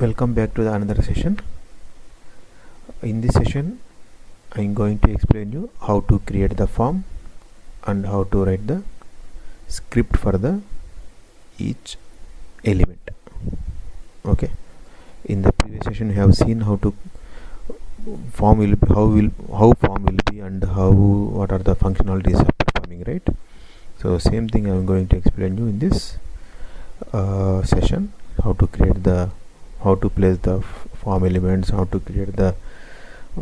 Welcome back to the another session. In this session I am going to explain you how to create the form and how to write the script for the each element. Okay, in the previous session you have seen how to form will be, how form will be and what are the functionalities of performing, right? So same thing I am going to explain you in this session, how to place the form elements, how to create the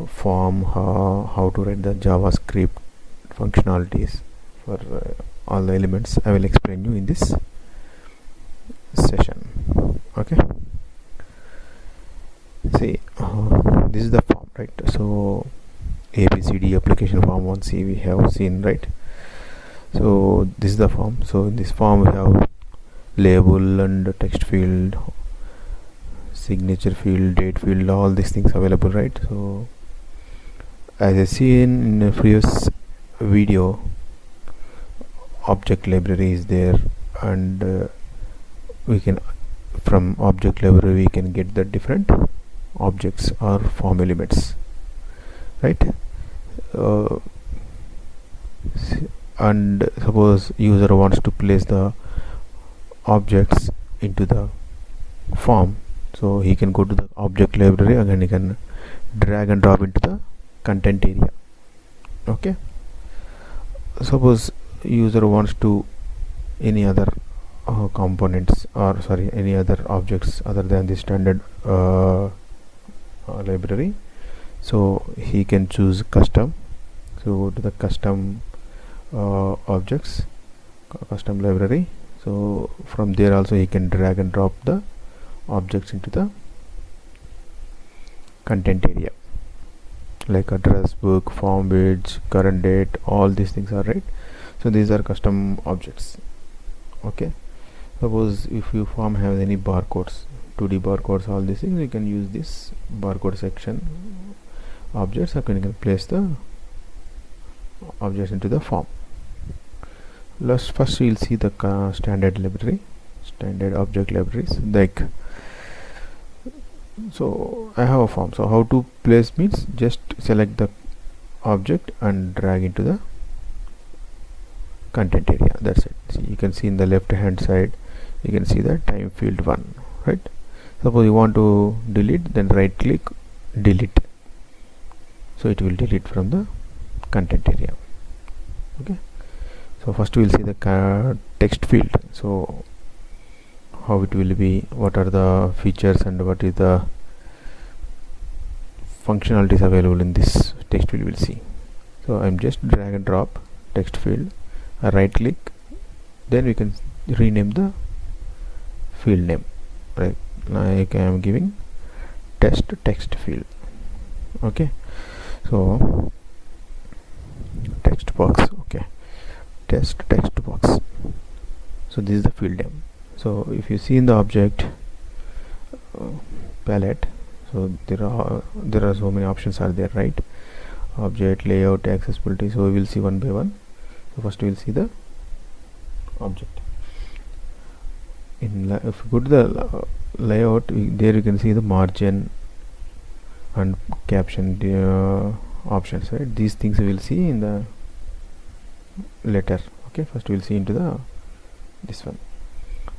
form, how to write the JavaScript functionalities for all the elements. I will explain you in this session. Okay, see, this is the form, right? So ABCD application form 1C we have seen, right? So this is the form. So in this form we have label and text field, signature field, date field, all these things available, right? So as I seen in a previous video, object library is there, and we can, from object library we can get the different objects or form elements, right? And suppose user wants to place the objects into the form, so he can go to the object library and then he can drag and drop into the content area. Okay, suppose user wants to any other components, or sorry, any other objects other than the standard library, so he can choose custom. So go to the custom objects, custom library. So from there also he can drag and drop the objects into the content area, like address book, form page, current date, all these things are, right? So these are custom objects. Okay, suppose if your form has any barcodes, 2D barcodes, all these things, you can use this barcode section objects, and you can place the objects into the form. First we'll see the standard library, standard object libraries. Like, so I have a form, so how to place means just select the object and drag into the content area. That's it. See, you can see in the left hand side you can see the time field 1, right? Suppose you want to delete, then right click, delete, so it will delete from the content area. Okay, so first we will see the text field. So how it will be, what are the features and what is the functionalities available in this text field, we will see. So I'm just drag and drop text field, right click, then we can rename the field name, right? Like I am giving text field. Okay, so text box. Okay, text box. So this is the field name. So if you see in the object palette, so there are so many options are there, right? Object, layout, accessibility. So we will see one by one. So first we will see the object. If you go to the layout, there you can see the margin and caption options, right? These things we will see in the later. Okay, first we will see into this one.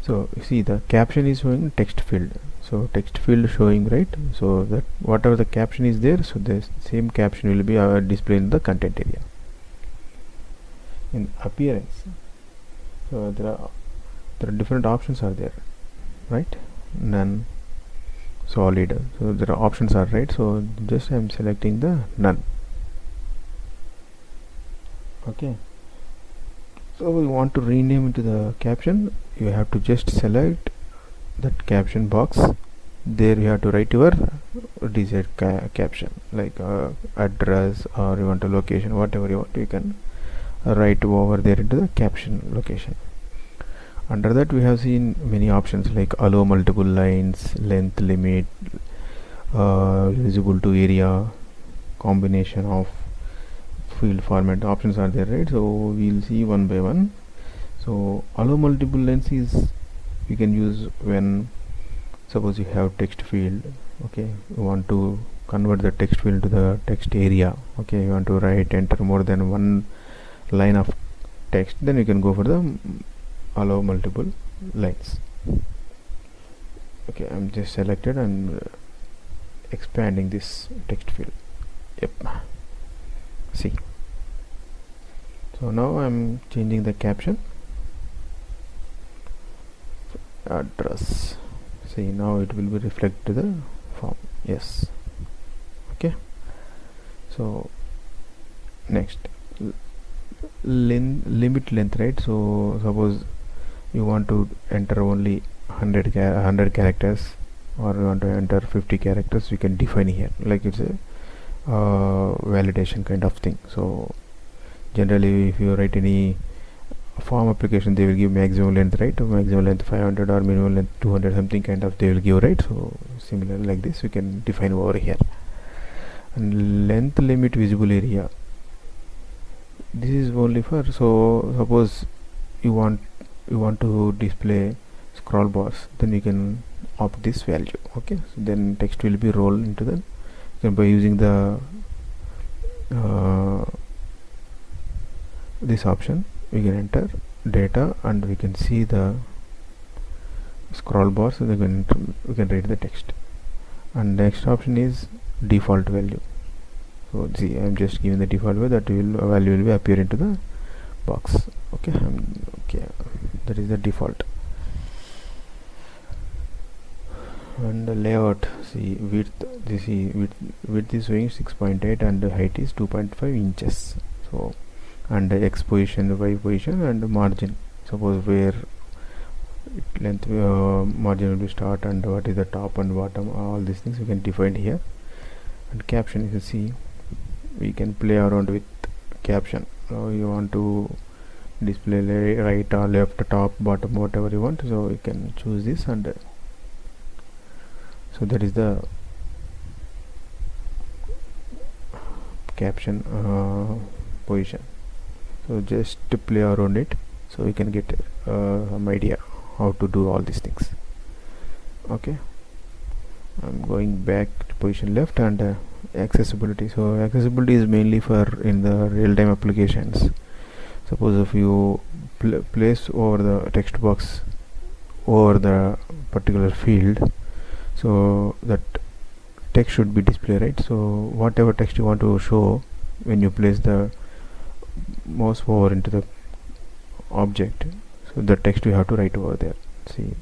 So you see the caption is showing text field, so text field showing, right? So that whatever the caption is there, so the same caption will be displayed in the content area. In appearance, so there are different options are there, right? None, solid, so there are options are, right? So just I am selecting the none. Okay, so we want to rename into the caption, you have to just select that caption box. There you have to write your desired caption, like address, or you want a location, whatever you want, you can write over there into the caption location. Under that we have seen many options like allow multiple lines, length limit, visible to area, combination of field format options are there, right? So we'll see one by one. So allow multiple lines is we can use when suppose you have text field. Okay, you want to convert the text field to the text area. Okay, you want to write enter more than one line of text, then you can go for the allow multiple lines. Okay, I'm just selected and expanding this text field. Yep, see, so now I'm changing the caption address. See, now it will be reflect to the form. Yes. Okay, so next, limit length, right? So suppose you want to enter only 100 characters, or you want to enter 50 characters, you can define here, like it's a validation kind of thing. So generally if you write any form application, they will give maximum length, right? Maximum length 500 or minimum length 200, something kind of they will give, right? So similar like this you can define over here. And length limit visible area, this is only for, so suppose you want to display scroll bars, then you can opt this value. Okay, so then text will be rolled into the, by using the this option, we can enter data and we can see the scroll bars, so we can read the text. And next option is default value. So see, I'm just giving the default value, that value will be appear into the box. Okay, okay, that is the default. And the layout, see, width is showing 6.8 and the height is 2.5 inches. So, and the X position, Y position, and the margin, suppose where length margin will be start, and what is the top and bottom, all these things we can define here. And caption, you can see we can play around with caption. So you want to display right or left, top, bottom, whatever you want, so you can choose this. And so that is the caption position. So just to play around it, so we can get some idea how to do all these things. Okay, I'm going back to position left. And accessibility, so accessibility is mainly for in the real-time applications. Suppose if you place over the text box over the particular field, so that text should be displayed, right? So whatever text you want to show, when you place the mouse over into the object, so the text you have to write over there. See,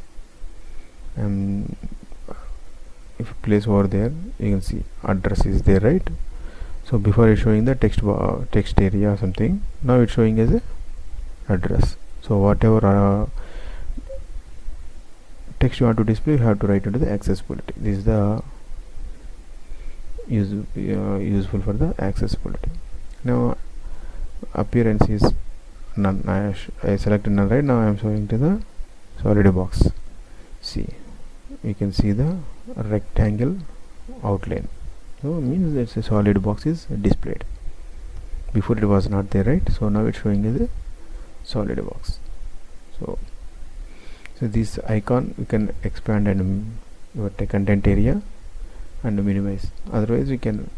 if you place over there, you can see address is there, right? So before it's showing the text area or something, now it's showing as a address. So whatever text you want to display, you have to write into the accessibility. This is the useful for the accessibility. Now appearance is none. I selected none, right? Now I am showing to the solid box. See, you can see the rectangle outline, so means that a solid box is displayed. Before it was not there, right? So now it's showing as a solid box. So this icon you can expand and your content area and minimize. Otherwise we can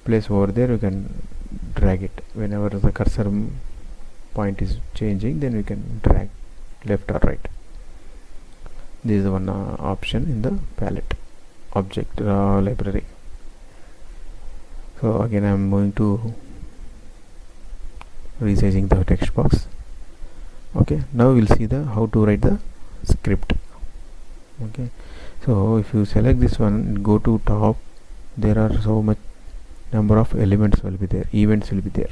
place over there, you can drag it whenever the cursor point is changing, then we can drag left or right. This is one option in the palette object library. So again I am going to resizing the text box. Okay, now we'll see the how to write the script. Okay, so if you select this one, go to top, there are so much number of elements will be there, events will be there.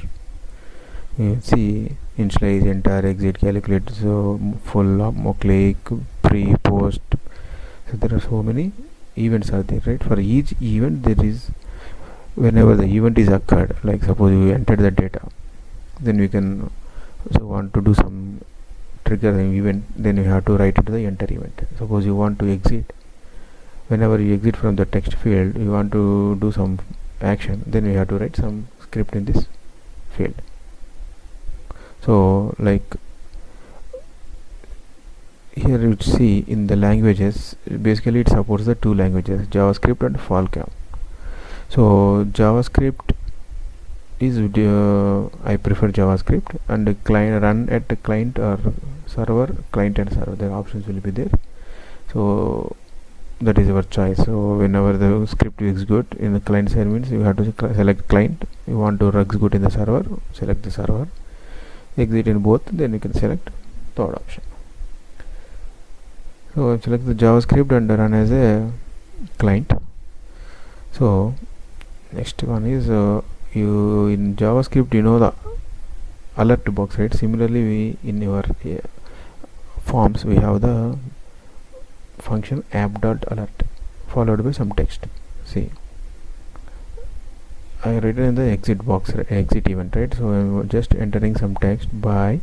You see initialize, enter, exit, calculate, so full, click, pre, post. So there are so many events are there, right? For each event there is, whenever the event is occurred, like suppose you entered the data, then we can, so want to do some trigger an event, then you have to write into the enter event. Suppose you want to exit, whenever you exit from the text field, you want to do some action, then you have to write some script in this field. So like here you see in the languages, basically it supports the two languages, JavaScript and Falcon. So JavaScript is I prefer JavaScript, and client run at the client or server, client and server, the options will be there. So that is your choice. So whenever the script is execute in the client side, means you have to select client. You want to execute in the server, select the server. Exit in both, then you can select third option. So select the JavaScript and run as a client. So next one is you in JavaScript, you know the alert box, right? Similarly, we in your forms we have the function app.alert followed by some text. See, I written in the exit box, exit event, right? So I'm just entering some text. By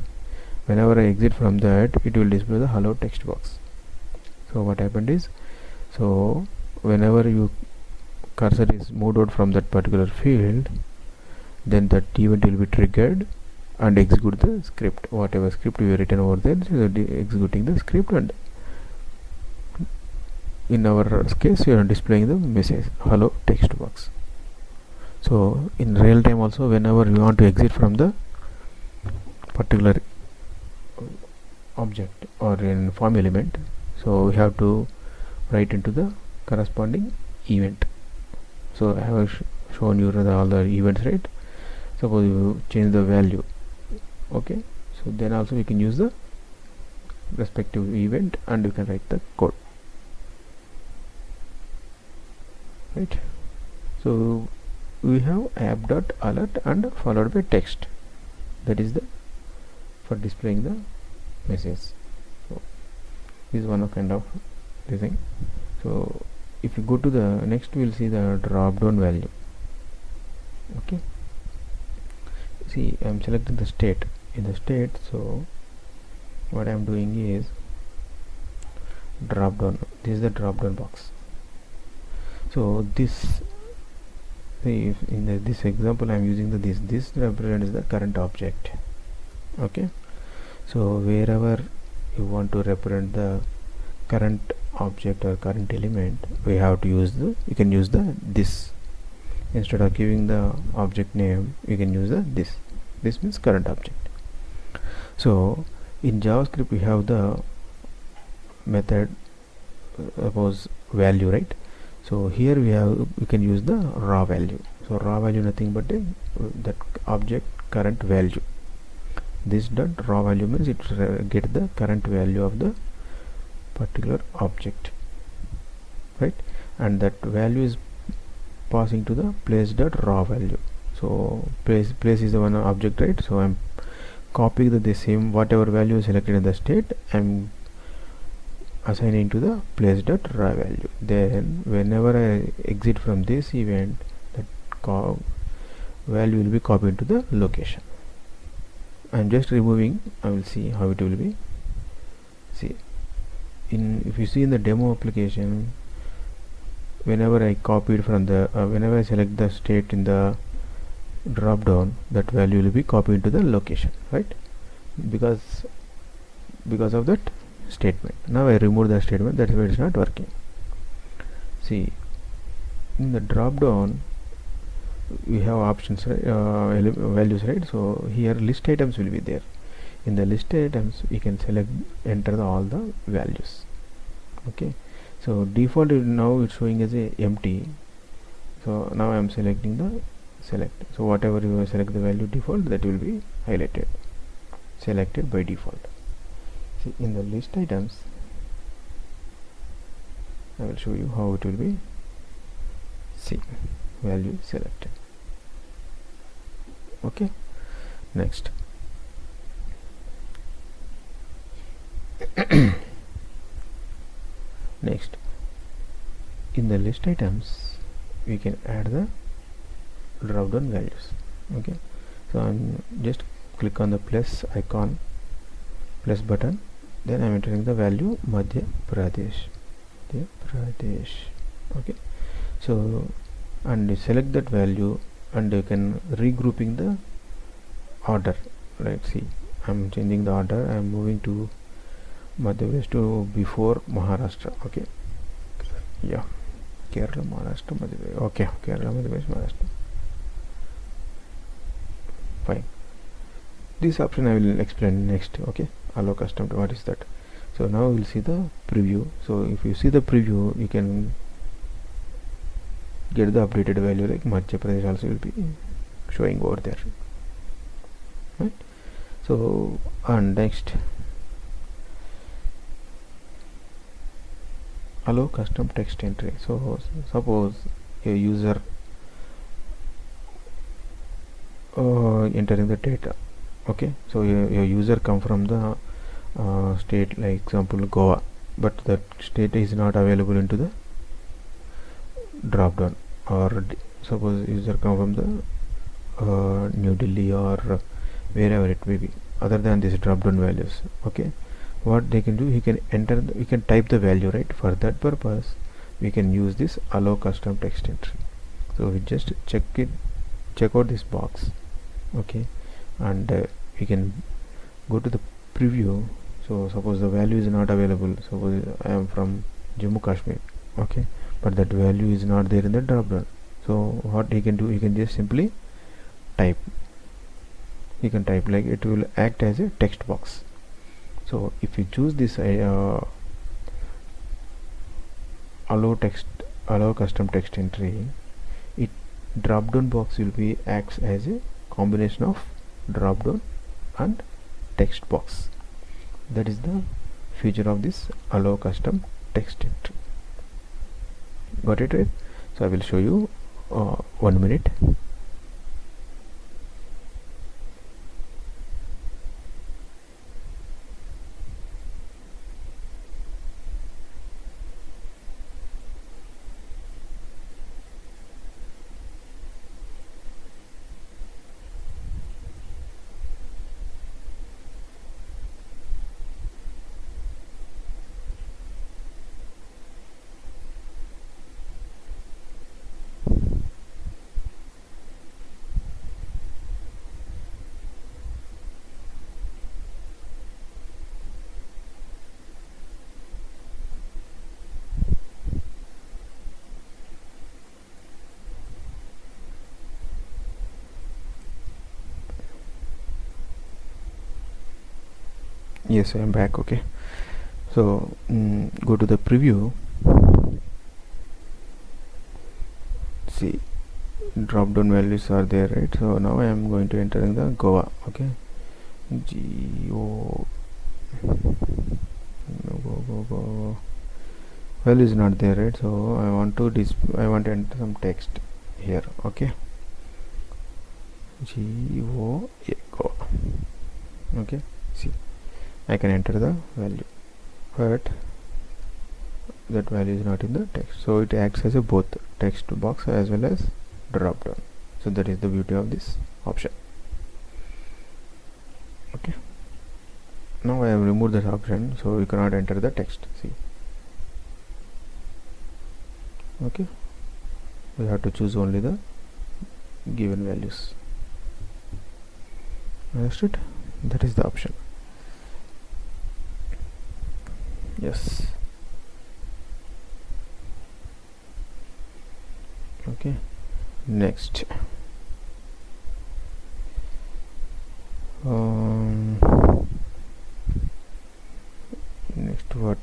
whenever I exit from that, it will display the hello text box. So what happened is, so whenever you cursor is moved out from that particular field, then that event will be triggered and execute the script, whatever script you written over there. So executing the script, and in our case you are displaying the message hello text box. So in real time also, whenever you want to exit from the particular object or in form element, so we have to write into the corresponding event. So I have shown you all the events, right? Suppose you change the value, okay, so then also we can use the respective event and you can write the code, right? So we have app.alert and followed by text, that is the for displaying the message. So this is one of kind of design. So if you go to the next, we'll see the drop down value. Okay, see, I'm selecting the state. In the state, so what I'm doing is drop down. This is the drop down box. So this, see, if in this example I'm using the this represents the current object. Okay, so wherever you want to represent the current object or current element, we have to use the, you can use the this. Instead of giving the object name, you can use the this means current object. So in JavaScript we have the method suppose value, right? So here we can use the raw value. So raw value nothing but that object current value. This dot raw value means it get the current value of the particular object, right? And that value is passing to the place dot raw value. So place is the one object, right? So I'm copying the same whatever value selected in the state, I'm assigning to the place dot raw value. Then whenever I exit from this event, that value will be copied to the location. I'm just removing, I will see how it will be. See, if you see in the demo application, whenever I copied from the whenever I select the state in the drop down, that value will be copied to the location, right? Because of that statement. Now I remove the statement, that's why it's not working. See, in the drop down we have options, right? Values, right? So here list items will be there. In the list items we can select, enter all the values. Okay, so default now it's showing as a empty. So now I am selecting the select. So whatever you select the value default, that will be highlighted, selected by default. See, in the list items I will show you how it will be. See, value selected. Okay, next. Next, in the list items we can add the drop down values. Okay, so I'm just click on the plus icon, plus button, then I'm entering the value Madhya Pradesh. Okay, so and select that value, and you can regrouping the order, right? See, I'm changing the order, I'm moving to Madhya Pradesh to before Maharashtra. Okay, yeah, Kerala, Maharashtra, Madhya Pradesh. Okay, Kerala, Madhya Pradesh, Maharashtra. Fine. This option I will explain next. Okay, allow custom. What is that? So now we'll see the preview. So if you see the preview, you can get the updated value, like Madhya Pradesh also will be showing over there, right? So, and next, allow custom text entry. So suppose a user entering the data. Okay, so your user come from the state, like example Goa, but that state is not available into the drop down. Or suppose user come from the New Delhi or wherever it may be, other than these drop down values. Okay, what they can do, he can enter we can type the value, right? For that purpose we can use this allow custom text entry. So we just check out this box. Okay, and we can go to the preview. So suppose the value is not available, suppose I am from Jammu Kashmir. Okay, but that value is not there in the drop down. So what he can do, he can just simply type. He can type, like it will act as a text box. So if you choose this allow custom text entry, it drop down box will be acts as a combination of drop down and text box. That is the feature of this allow custom text entry. Got it, right? So I will show you 1 minute. Yes, I am back. Okay, so go to the preview. See, drop down values are there, right? So now I am going to enter in the Goa. Okay, Go. Value is not there, right? So I want to enter some text here. Okay, Go. Okay, see, I can enter the value, but that value is not in the text, so it acts as a both text box as well as drop down. So that is the beauty of this option. Okay, now I have removed this option, so you cannot enter the text. See, okay, we have to choose only the given values. Understood? That is the option. Yes. Okay, next next what?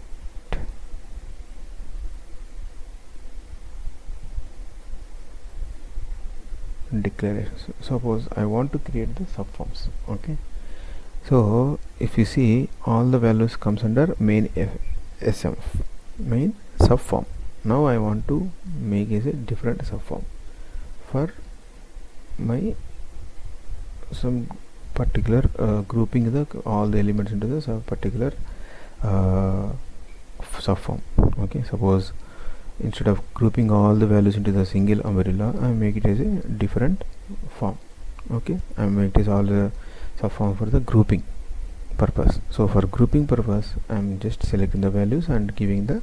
Declarations. Suppose I want to create the subforms. Okay, so if you see, all the values comes under main SM, main subform. Now I want to make is a different subform for my some particular grouping the all the elements into the particular subform. Okay, suppose instead of grouping all the values into the single umbrella, I make it as a different form. Okay, I make this all the subform for the grouping purpose. So for grouping purpose, I am just selecting the values and giving the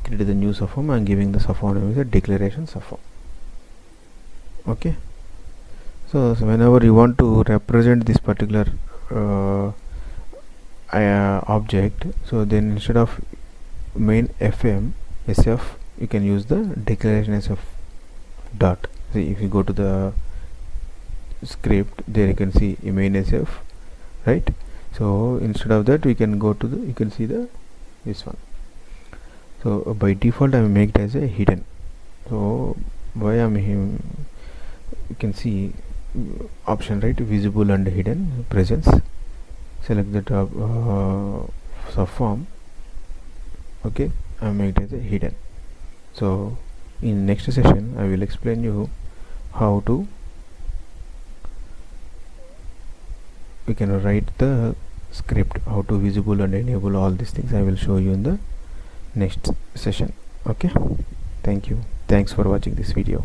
create the new subform and giving the subform name as a declaration subform. Okay, so whenever you want to represent this particular object, so then instead of main fm sf, you can use the declaration sf dot. See, if you go to the script, there you can see main sf, right? So instead of that, we can go to the, you can see the this one. So by default I make it as a hidden. So why I'm you can see option, right? Visible and hidden presence. Select the subform. Okay, I make it as a hidden. So in next session I will explain you how to we can write the script, how to visible and enable all these things. I will show you in the next session. Okay, thank you, thanks for watching this video.